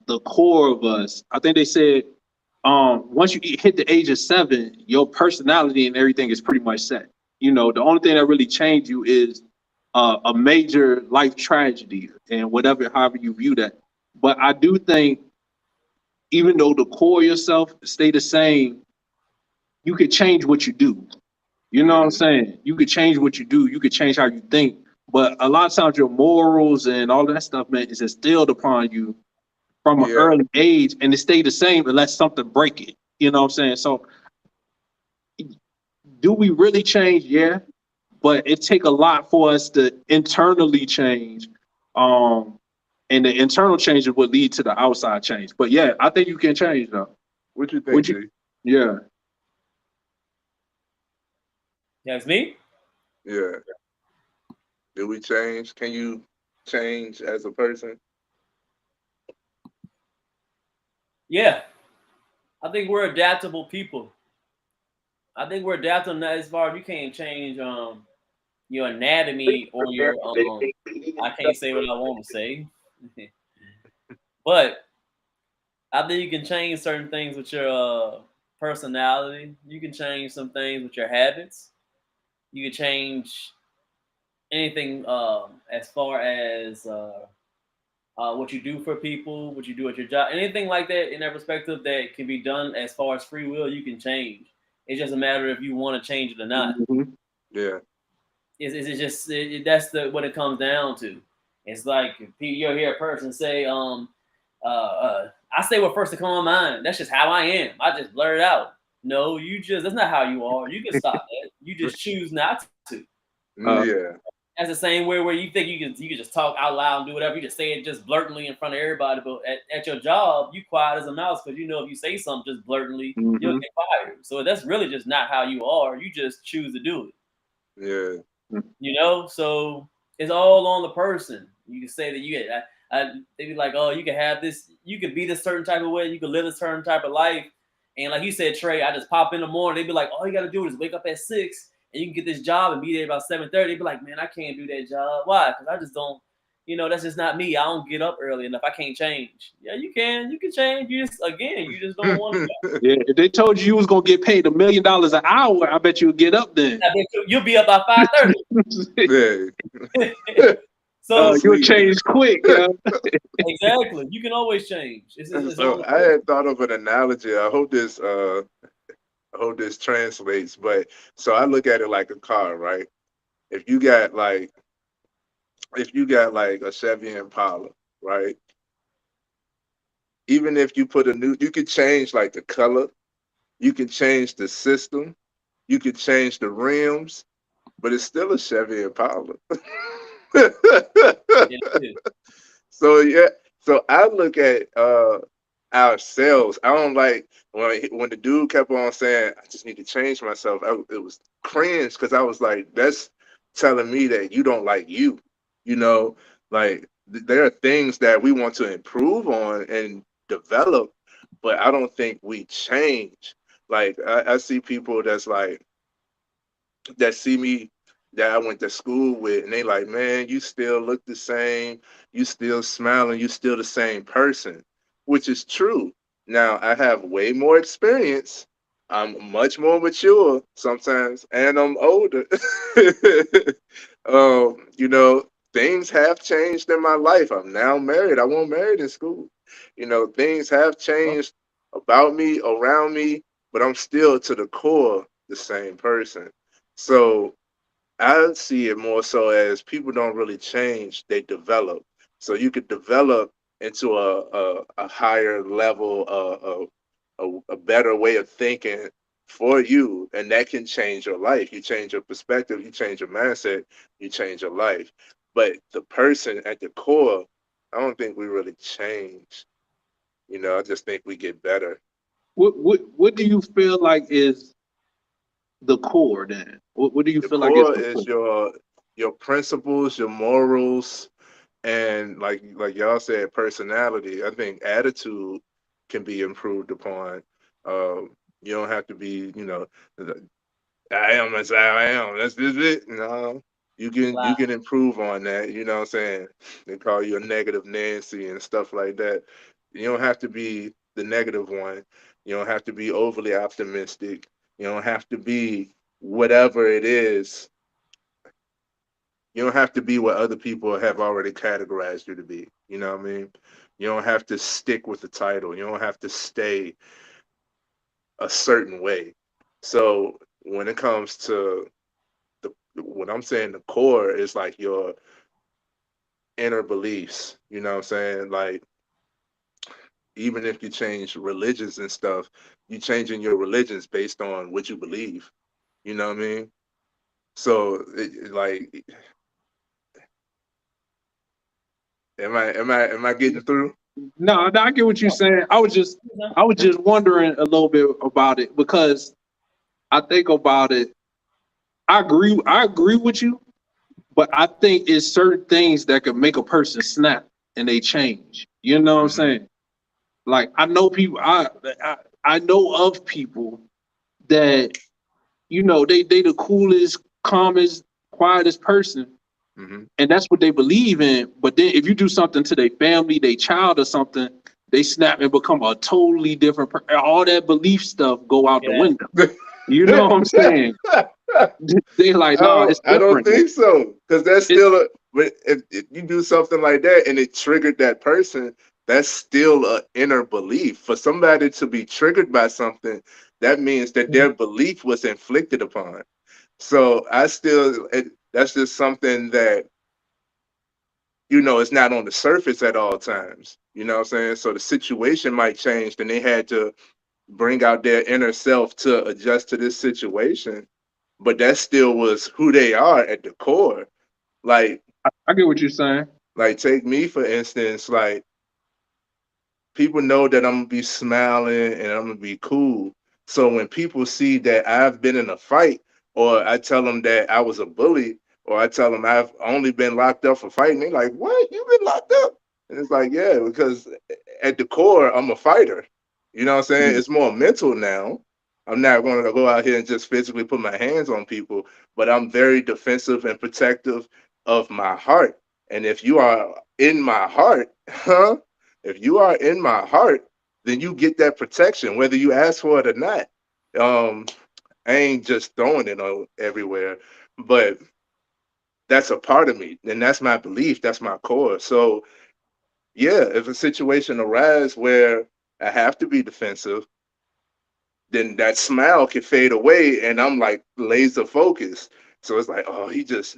the core of us. I think they said once you hit the age of 7, your personality and everything is pretty much set. The only thing that really changed you is a major life tragedy and however you view that. But I do think even though the core of yourself stay the same, you could change what you do. You know what I'm Mhm. saying? You could change what you do. You could change how you think. But a lot of times your morals and all that stuff, man, is instilled upon you from an Yeah. early age, and it stay the same unless something break it. You know what I'm saying? So do we really change? Yeah. But it take a lot for us to internally change. Um, and the internal changes would lead to the outside change. But yeah, I think you can change though. What you think, Would you? G? Yeah. That's me. Yeah. Do we change? Can you change as a person? Yeah, I think we're adaptable people. I think we're adaptable as far as you can't change your anatomy or your I can't say what I want to say. But I think you can change certain things with your personality. You can change some things with your habits. You can change anything as far as what you do for people, what you do at your job, anything like that in that perspective that can be done as far as free will, you can change. It's just a matter if you want to change it or not. Mhm. Yeah. It's just that's what it comes down to. It's like if you'll hear a person say, I say what first to come on mind. That's just how I am. I just blurt it out. No, that's not how you are. You can stop that. You just choose not to. Uh, Yeah. That's the same way where you think you can just talk out loud and do whatever. You just say it just blatantly in front of everybody. But at your job, you quiet as a mouse because you know if you say something just blatantly, you'll get fired. So that's really just not how you are. You just choose to do it. Yeah. You know, so it's all on the person. You can say that they be like, oh, you can have this, you can be this certain type of way, you can live a certain type of life. And like you said, Trey, I just pop in the morning. They be like, all you got to do is wake up at 6 and you can get this job and be there about 7:30. They be like, man, I can't do that job. Why? Because I just don't, that's just not me. I don't get up early enough. I can't change. Yeah, you can. You can change. You just don't want to. Yeah, if they told you was gonna get paid $1 million an hour, I bet you'd get up then. I bet you'll be up by 5:30. Yeah. So you'll change quick. exactly. You can always change. It's So I had thought of an analogy. I hope this translates, but so I look at it like a car, right? If you got like a Chevy Impala, right? Even if you put you could change like the color, you can change the system, you could change the rims, but it's still a Chevy Impala. So I look at ourselves. I don't like when the dude kept on saying, I just need to change myself. It was cringe because I was like, that's telling me that you don't like you. Like there are things that we want to improve on and develop, but I don't think we change. Like I see people that see me that I went to school with, and they like, man, you still look the same, you still smiling, you still the same person, which is true. Now I have way more experience. I'm much more mature sometimes, and I'm older. Things have changed in my life. I'm now married. I wasn't married in school. Things have changed about me, around me, but I'm still to the core the same person. So I see it more so as people don't really change, they develop. So you could develop into a higher level, a better way of thinking for you, and that can change your life. You change your perspective, you change your mindset, you change your life. But the person at the core, I don't think we really change. I just think we get better. What do you feel like is the core then? What do you feel like is Core the is core? your principles, your morals, and like y'all said, personality. I think attitude can be improved upon. You don't have to be, I am as I am. That's just it. No, you can improve on that. You know what I'm saying? They call you a negative Nancy and stuff like that. You don't have to be the negative one. You don't have to be overly optimistic. You don't have to be whatever it is. You don't have to be what other people have already categorized you to be. You know what I mean? You don't have to stick with the title. You don't have to stay a certain way. So when it comes to what I'm saying, the core is like your inner beliefs. You know what I'm saying? Like even if you change religions and stuff, you changing your religions based on what you believe. You know what I mean? So like, am I getting through? No, I get what you're saying. I was just wondering a little bit about it because I think about it. I agree with you, but I think it's certain things that could make a person snap and they change. You know what I'm saying? Like I know people. I know of people that they the coolest, calmest, quietest person, and that's what they believe in. But then if you do something to their family, their child, or something, they snap and become a totally different. All that belief stuff go out the window. You know what I'm saying? They like, no, it's different. I don't think so, because that's still but if you do something like that and it triggered that person, that's still an inner belief. For somebody to be triggered by something, that means that their belief was inflicted upon. So that's just something that it's not on the surface at all times. You know what I'm saying? So the situation might change, and they had to bring out their inner self to adjust to this situation, but that still was who they are at the core. Like, I get what you're saying. take me for instance, like people know that I'm gonna be smiling and I'm gonna be cool. So when people see that I've been in a fight, or I tell them that I was a bully, or I tell them I've only been locked up for fighting, they like, "What? You've been locked up?" And it's like, yeah, because at the core, I'm a fighter. You know what I'm saying? It's more mental now. I'm not going to go out here and just physically put my hands on people, but I'm very defensive and protective of my heart. And if you are in my heart, huh? If you are in my heart, then you get that protection, whether you ask for it or not. Um, I ain't just throwing it on everywhere, but that's a part of me, and that's my belief. That's my core. So, yeah, if a situation arises where I have to be defensive, then that smile can fade away, and I'm like laser focused. So it's like, oh, he just,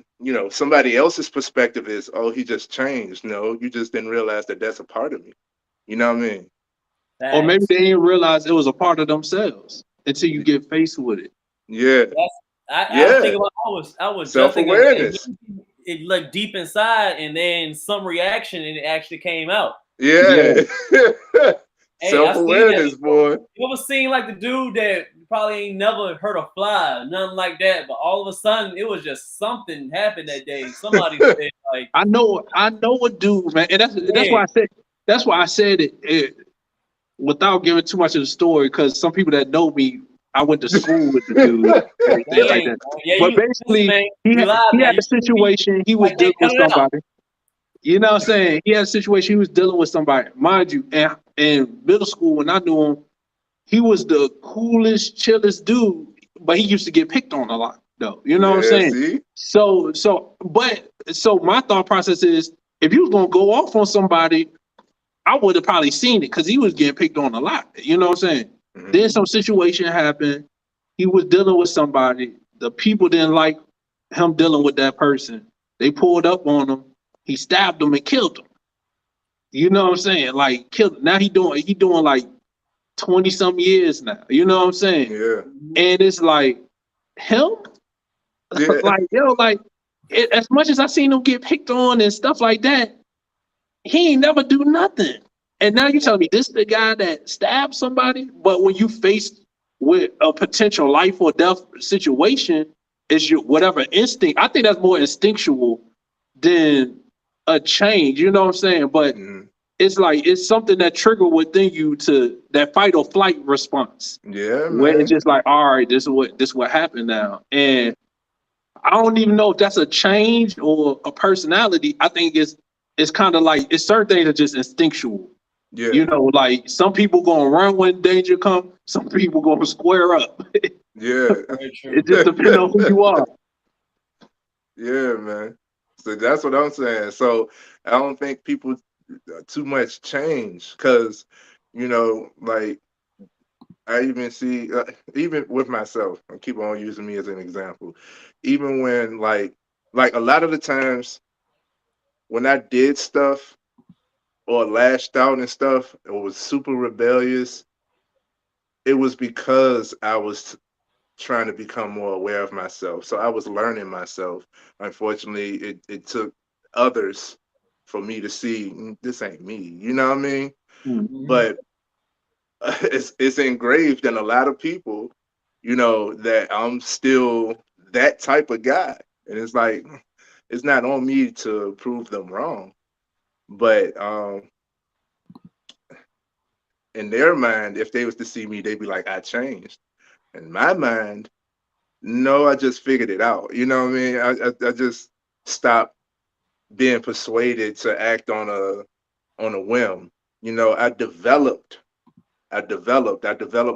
somebody else's perspective is, oh, he just changed. No, you just didn't realize that that's a part of me. You know what I mean? Or maybe Facts. they didn't realize it was a part of themselves until you get faced with it. Yeah. I was thinking about I was just thinking about Self-awareness. it like deep inside, and then some reaction, and it actually came out. Yeah. Hey, I seen that Self-awareness, boy. You ever seen like the dude that probably ain't never heard a fly, nothing like that, but all of a sudden it was just something happened that day. Somebody said like, I know a dude, man, and that's why I said it without giving too much of the story, because some people that know me, I went to school with the dude, everything like dang, that. yeah, But you basically, man, he you lied now. had a situation. He was Like, hey, dealing with cut it out. somebody. You know what I'm saying? He had a situation. He was dealing with somebody, mind you. And in middle school, when I knew him, he was the coolest, chillest dude. But he used to get picked on a lot, though. You know what I'm saying? See? So my thought process is, if you was gonna go off on somebody, I would have probably seen it, because he was getting picked on a lot. You know what I'm saying? Mhm. Then some situation happened. He was dealing with somebody. The people didn't like him dealing with that person. They pulled up on him. He stabbed him and killed him. You know what I'm saying? Like, killed him. Now he doing like 20 some years now. You know what I'm saying? Yeah. And it's like, him? Yeah. As much as I seen him get picked on and stuff like that, he ain't never do nothing. And now you tell me this the guy that stabbed somebody, but when you faced with a potential life or death situation, it's your whatever instinct. I think that's more instinctual than a change. You know what I'm saying? But Mhm. it's like it's something that triggered within you to that fight or flight response. Yeah, Where man. it's just like, all right, this is what happened now. And I don't even know if that's a change or a personality. I think it's kind of like, it's certain things are just instinctual. Yeah. You know, like some people gonna run when danger come, some people gonna square up. Yeah. very true. It just depends on who you are. Yeah, man. So that's what I'm saying. So I don't think people too much change, because, like I even see, even with myself, I keep on using me as an example. Even when like a lot of the times when I did stuff or lashed out and stuff, or was super rebellious, it was because I was trying to become more aware of myself. So I was learning myself. Unfortunately, it took others for me to see, this ain't me. You know what I mean? But it's engraved in a lot of people, that I'm still that type of guy. And it's like, it's not on me to prove them wrong. But in their mind, if they was to see me, they'd be like, I changed. In my mind, no, I just figured it out. You know what I mean? I just stopped being persuaded to act on a whim. I developed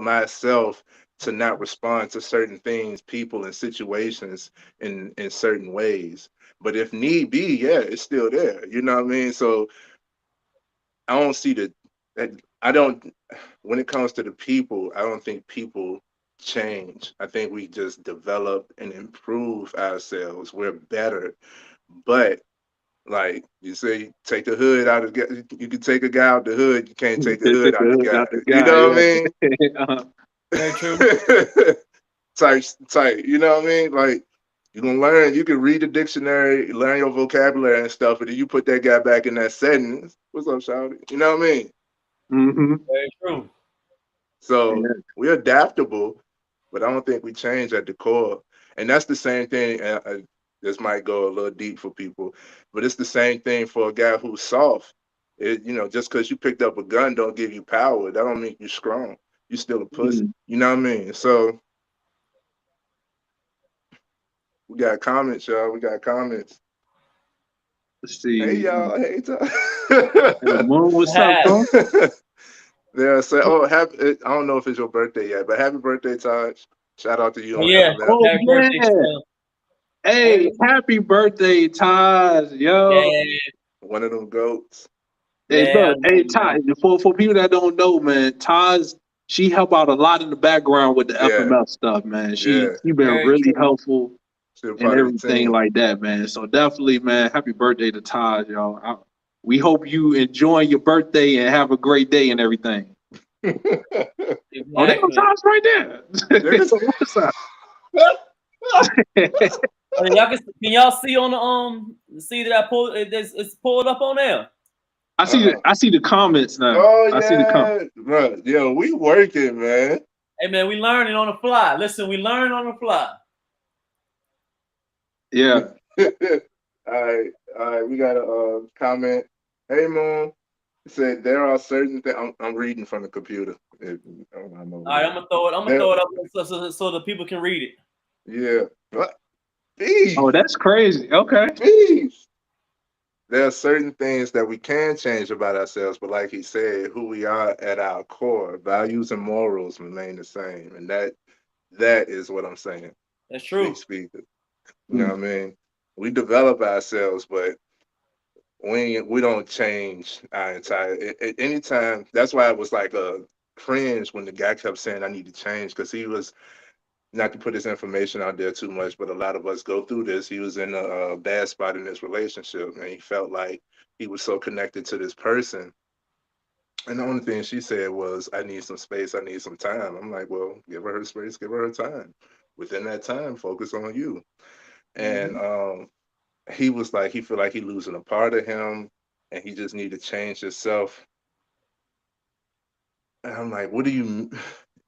myself to not respond to certain things, people, and situations in certain ways. But if need be, yeah, it's still there. You know what I mean? So I don't see when it comes to the people, I don't think people change. I think we just develop and improve ourselves. We're better. But like you say, take the hood out of you can take a guy out the hood, you can't take the hood out the guy. You know what I mean? Uh-huh. Very true. Tight. You know what I mean? Like, You're gonna learn, you can read the dictionary, learn your vocabulary and stuff, and then you put that guy back in that sentence. What's up, shawty? You know what I mean? Mm-hmm. Very true. So Yeah. we're adaptable, but I don't think we change at the core. And that's the same thing. This might go a little deep for people, but it's the same thing for a guy who's soft. Just because you picked up a gun don't give you power. That don't make you strong. You still a pussy. Mm. You know what I mean? So we got comments, y'all. We got comments. Let's see. Hey, y'all. Hey, Tom. Hey, Moon, what's up, bro? Yeah, so I don't know if it's your birthday yet, but happy birthday, Taj. Shout out to you. On Yeah. that. Oh, Happy birthday, yeah. son. Hey, happy birthday, Taj. Yo. Yeah. One of them goats. Hey, Yeah, look, hey, Taj, for people that don't know, man, Taj, she helped out a lot in the background with the Yeah. FML stuff, man. She Yeah. been Very really true. helpful Still and part of the everything team. like that, man. So definitely, man, happy birthday to Taj, y'all. We hope you enjoy your birthday and have a great day and everything. Exactly. Oh, there goes Taj right there. There's- What's up? Can y'all see on the see that I pulled? It's pulled up on there. I see the comments now. Oh, I see the comments. bro. Yo, we working, man. Hey man, we learning on the fly. Listen, we learn on the fly. Yeah. All right. We got a comment. Hey, Moon. It said there are certain things. I'm reading from the computer. All right, I'm gonna throw it up so the people can read it. Yeah. What? Beef. Oh, that's crazy. Okay. Beef. There are certain things that we can change about ourselves, but like he said, who we are at our core, values and morals remain the same, and that is what I'm saying. That's true. Speaker. You know what I mean? We develop ourselves, but we don't change our entire. Anytime, that's why it was like a cringe when the guy kept saying I need to change, because he was, not to put his information out there too much, but a lot of us go through this. He was in a bad spot in his relationship, and he felt like he was so connected to this person. And the only thing she said was, I need some space, I need some time. I'm like, well, give her space, give her time. Within that time, focus on you. And he was like, he feel like he losing a part of him, and he just need to change himself. And I'm like, what do you?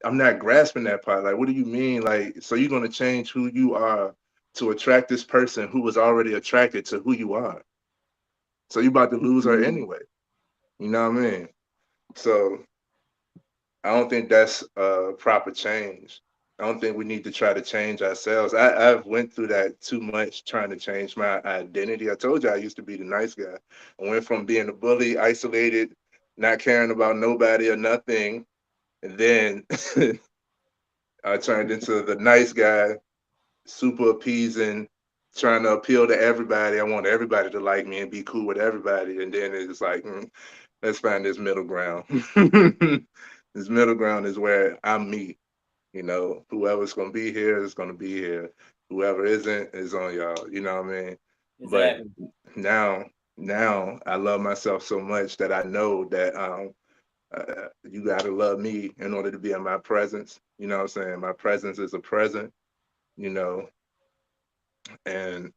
I'm not grasping that part. Like, what do you mean? Like, so you're gonna change who you are to attract this person who was already attracted to who you are? So you about to lose her anyway. You know what I mean? So I don't think that's a proper change. I don't think we need to try to change ourselves. I've went through that too much, trying to change my identity. I told you I used to be the nice guy. I went from being a bully, isolated, not caring about nobody or nothing, and then I turned into the nice guy, super appeasing, trying to appeal to everybody. I want everybody to like me and be cool with everybody. And then it's like, let's find this middle ground. This middle ground is where I'm me. You know, whoever's gonna be here is gonna be here. Whoever isn't is on y'all. You know what I mean? Exactly. But now I love myself so much that I know that you gotta love me in order to be in my presence. You know what I'm saying? My presence is a present, you know, and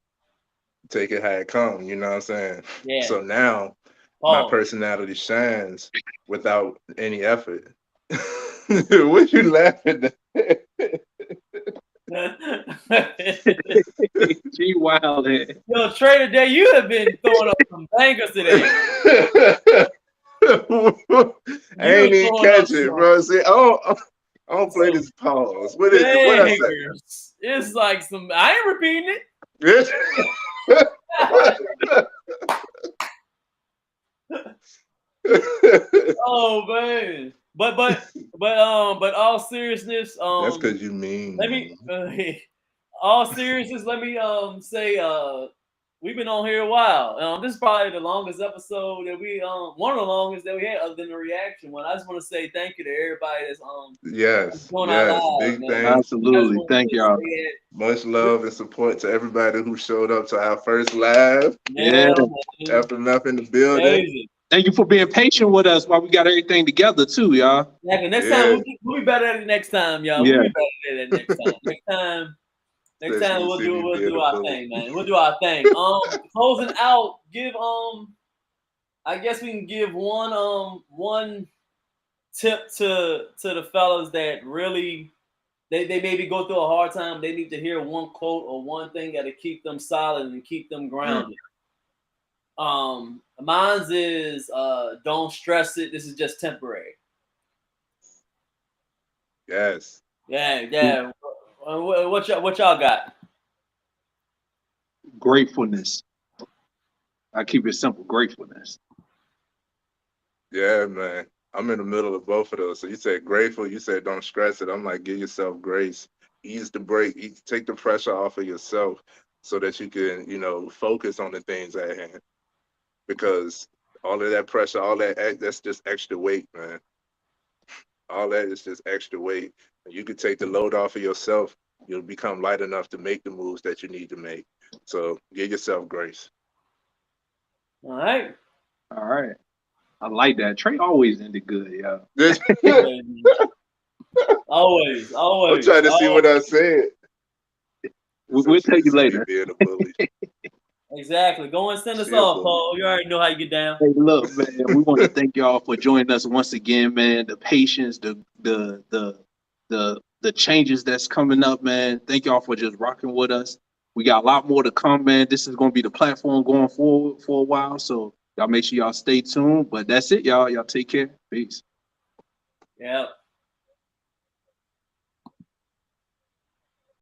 take it how it comes, you know what I'm saying? Yeah. So now my personality shines without any effort. What you laughing at? She wild. Yo, Trey, today you have been throwing up some bangers today. I ain't even catch it, bro. See, I don't play this pause. What I say? It's like some. I ain't repeating it. Oh man. But all seriousness, that's because you mean. Let me all seriousness, let me say we've been on here a while. This is probably the longest episode that we one of the longest that we had, other than the reaction one. I just want to say thank you to everybody that's yes, big thanks. Absolutely, thank y'all. Much love and support to everybody who showed up to our first live. Yeah, FMF in the building. Crazy. Thank you for being patient with us while we got everything together too, y'all. Next time we'll be better at it next time, y'all. Yeah. We'll be better at it next time. Next time, Next Especially time we'll you see me do being a our bully. thing, man. We'll do our thing. Closing out, give I guess we can give one tip to the fellas that really they maybe go through a hard time. They need to hear one quote or one thing that'll keep them solid and keep them grounded. Mine's is don't stress it. This is just temporary. Yes. Yeah. What y'all got? Gratefulness. I keep it simple. Gratefulness. Yeah, man. I'm in the middle of both of those. So you said grateful, you said don't stress it. I'm like, give yourself grace. Ease the break, take the pressure off of yourself so that you can, focus on the things at hand. Because all of that pressure, that's just extra weight, man. All that is just extra weight. You can take the load off of yourself. You'll become light enough to make the moves that you need to make. So give yourself grace. All right. All right. I like that. Trey always ended good, yeah. Always. I'm trying to see what I said. We'll tell you later. Being a bully. Exactly. Go and send us See ya, off, bully. Paul. You already know how you get down. Hey, look, man, we want to thank y'all for joining us once again, man. The patience, the changes that's coming up, man. Thank y'all for just rocking with us. We got a lot more to come, man. This is going to be the platform going forward for a while, so y'all make sure y'all stay tuned. But that's it, y'all. Y'all take care. Peace. Yeah.